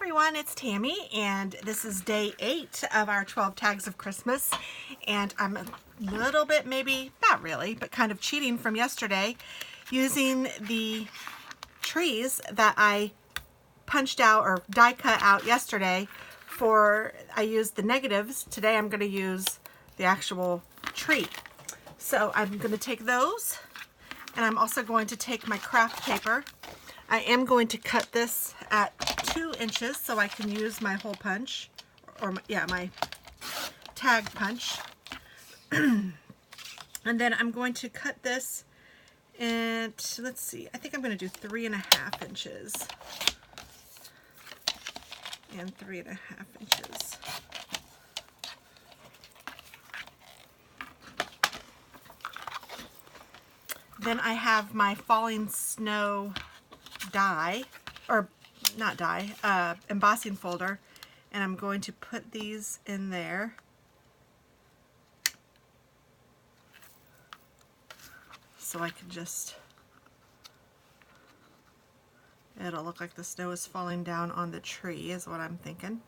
everyone, it's Tammy, and this is day 8 of our 12 tags of Christmas, and I'm a little bit, maybe not really, but kind of cheating from yesterday using the trees that I punched out or die cut out yesterday. I used the negatives. Today I'm going to use the actual tree. So I'm going to take those, and I'm also going to take my craft paper. I am going to cut this at 2 inches so I can use my hole punch, or my tag punch. And then I'm going to cut this, and let's see, I think I'm going to do 3.5 inches and 3.5 inches. Then I have my falling snow die, or not die, embossing folder, and I'm going to put these in there. So I can just, it'll look like the snow is falling down on the tree is what I'm thinking.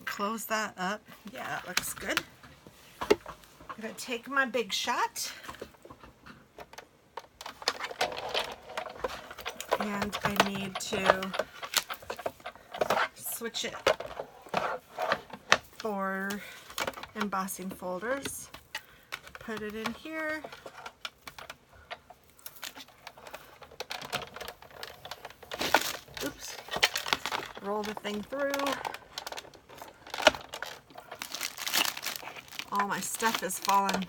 Close that up. Yeah, that looks good. I'm going to take my big shot. And I need to switch it for embossing folders. Put it in here. Oops. Roll the thing through. All my stuff is falling.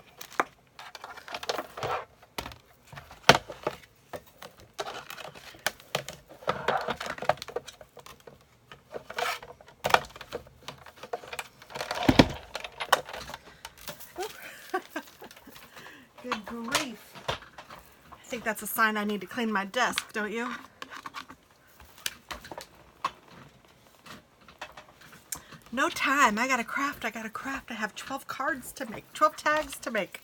Good grief. I think that's a sign I need to clean my desk, don't you? No time. I gotta craft. I have 12 cards to make, 12 tags to make.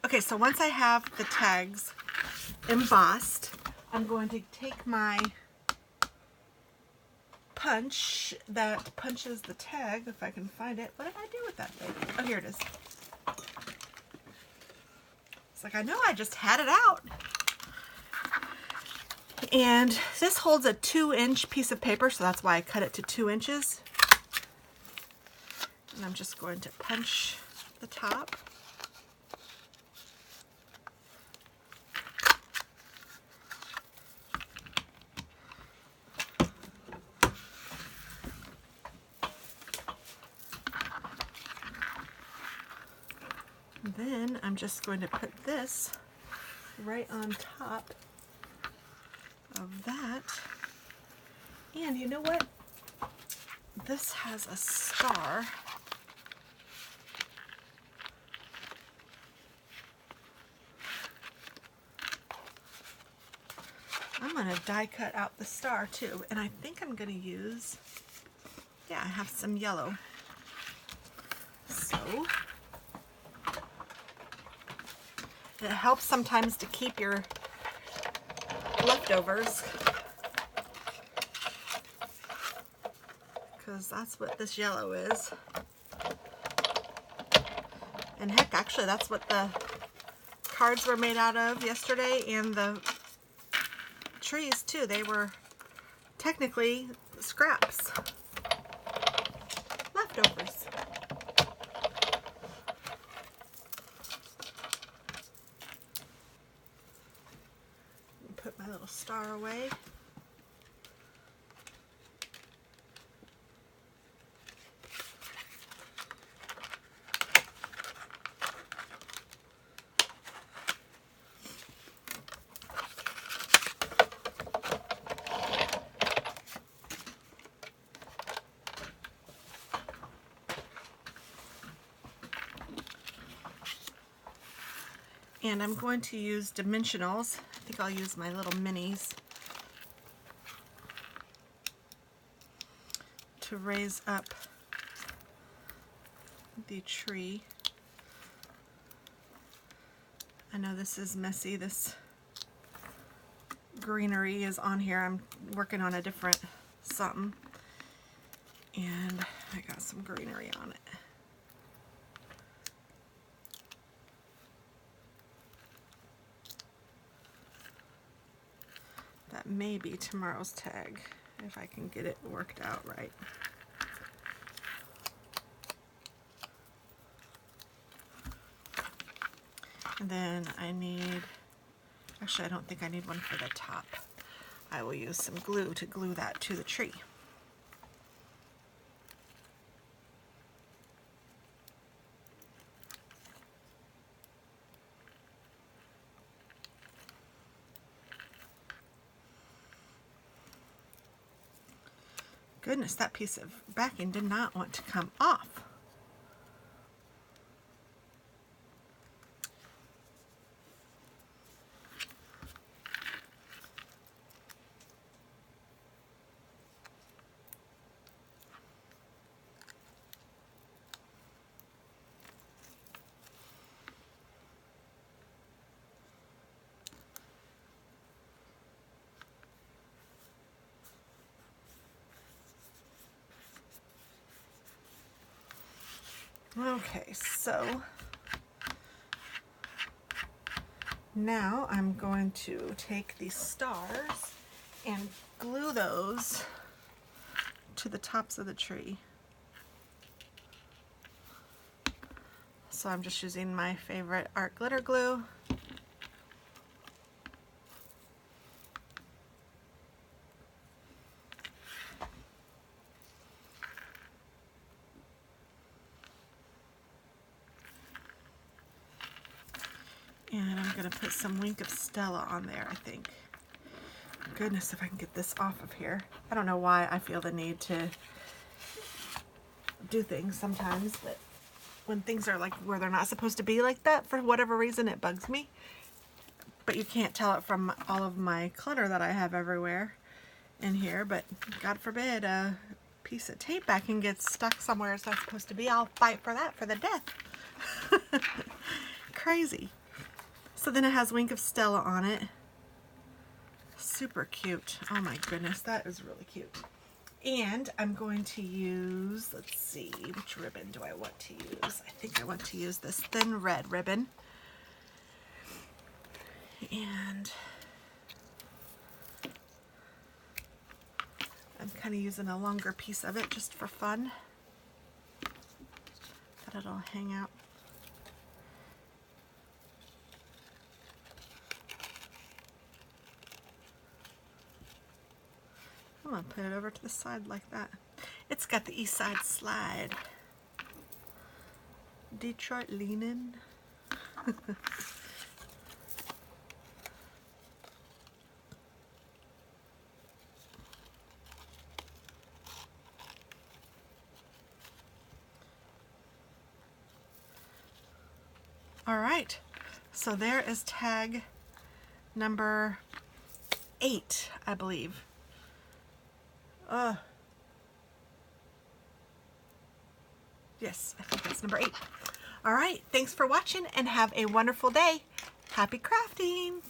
Okay, so once I have the tags embossed, I'm going to take my punch that punches the tag, if I can find it. What did I do with that thing? Oh, here it is. It's like, I know I just had it out. And this holds a 2-inch piece of paper, so that's why I cut it to 2 inches. And I'm just going to punch the top. Then I'm just going to put this right on top of that. And you know what? This has a star. I'm going to die cut out the star too. And I think I'm going to use, I have some yellow. So it helps sometimes to keep your leftovers, because that's what this yellow is. And heck, actually that's what the cards were made out of yesterday, and the trees too. They were technically scraps, leftovers. Put my little star away. And I'm going to use dimensionals. I think I'll use my little minis to raise up the tree. I know this is messy, this greenery is on here. I'm working on a different something, and I got some greenery on it. That may be tomorrow's tag, if I can get it worked out right. And then I need, actually I don't think I need one for the top. I will use some glue to glue that to the tree. Goodness, that piece of backing did not want to come off. Okay, so now I'm going to take these stars and glue those to the tops of the tree. So I'm just using my favorite art glitter glue. And I'm going to put some Wink of Stella on there, I think. Goodness, if I can get this off of here. I don't know why I feel the need to do things sometimes, but when things are like where they're not supposed to be like that, for whatever reason, it bugs me. But you can't tell it from all of my clutter that I have everywhere in here, but God forbid a piece of tape backing gets stuck somewhere it's not supposed to be. I'll fight for that for the death. Crazy. So then it has Wink of Stella on it. Super cute. Oh my goodness, that is really cute. And I'm going to use, let's see, which ribbon do I want to use? I think I want to use this thin red ribbon. And I'm kind of using a longer piece of it just for fun. That it'll hang out. I'm going to put it over to the side like that. It's got the East Side Slide. Detroit leanin'. All right, so there is tag number 8, I believe. Yes, I think that's number 8. All right, thanks for watching and have a wonderful day. Happy crafting!